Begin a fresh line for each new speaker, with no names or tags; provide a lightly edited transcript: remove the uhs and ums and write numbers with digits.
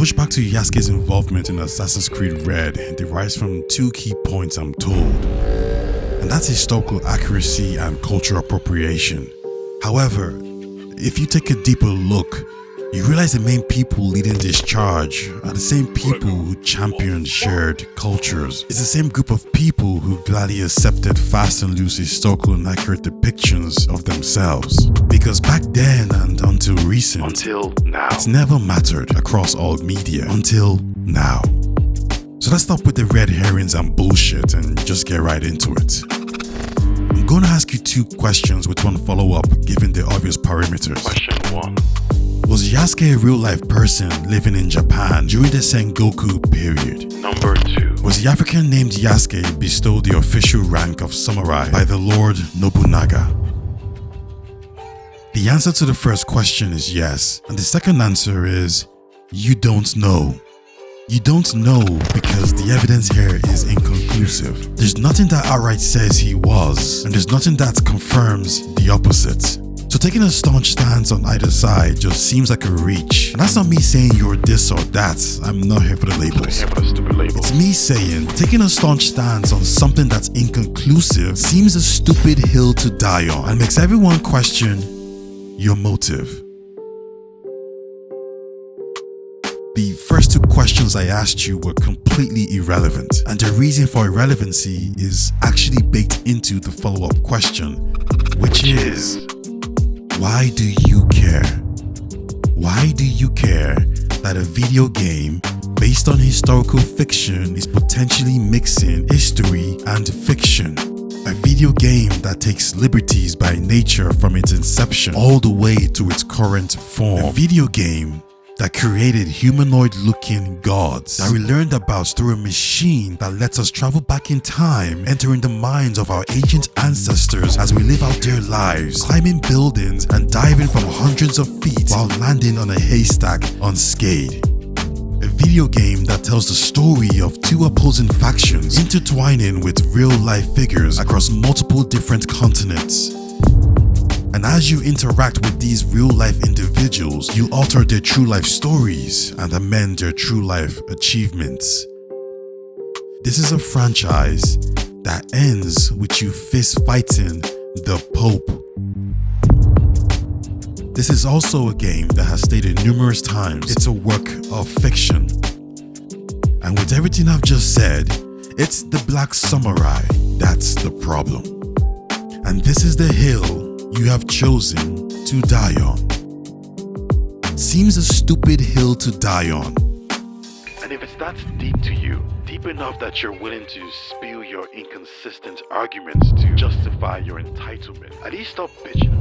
pushback to Yasuke's involvement in Assassin's Creed Red derives from two key points, I'm told. And that's historical accuracy and cultural appropriation. However, if you take a deeper look, you realize the main people leading this charge are the same people who championed shared cultures. It's the same group of people who gladly accepted fast and loose historical and accurate depictions of themselves. Because back then and until now, it's never mattered across all media until now. So let's stop with the red herrings and bullshit and just get right into it. I'm gonna ask you two questions with one follow-up given the obvious parameters.
Question 1.
Was Yasuke a real-life person living in Japan during the Sengoku period?
Number 2.
Was the African named Yasuke bestowed the official rank of samurai by the Lord Nobunaga? The answer to the first question is yes, and the second answer is you don't know. You don't know because the evidence here is inconclusive. There's nothing that outright says he was, and there's nothing that confirms the opposite. So taking a staunch stance on either side just seems like a reach. And that's not me saying you're this or that. I'm not here for the labels. It's me saying taking a staunch stance on something that's inconclusive seems a stupid hill to die on and makes everyone question your motive. The first two questions I asked you were completely irrelevant, and the reason for irrelevancy is actually baked into the follow-up question, which is, why do you care? Why do you care that a video game based on historical fiction is potentially mixing history and fiction? A video game that takes liberties by nature from its inception all the way to its current form. A video game that created humanoid-looking gods that we learned about through a machine that lets us travel back in time, entering the minds of our ancient ancestors as we live out their lives, climbing buildings and diving from hundreds of feet while landing on a haystack unscathed. A video game that tells the story of two opposing factions intertwining with real-life figures across multiple different continents. And as you interact with these real-life individuals, you alter their true-life stories and amend their true-life achievements. This is a franchise that ends with you fist-fighting the Pope. This is also a game that has stated numerous times it's a work of fiction. And with everything I've just said, it's the Black Samurai that's the problem. And this is the hill you have chosen to die on. Seems a stupid hill to die on.
And if it's that deep to you, deep enough that you're willing to spew your inconsistent arguments to justify your entitlement, at least stop bitching.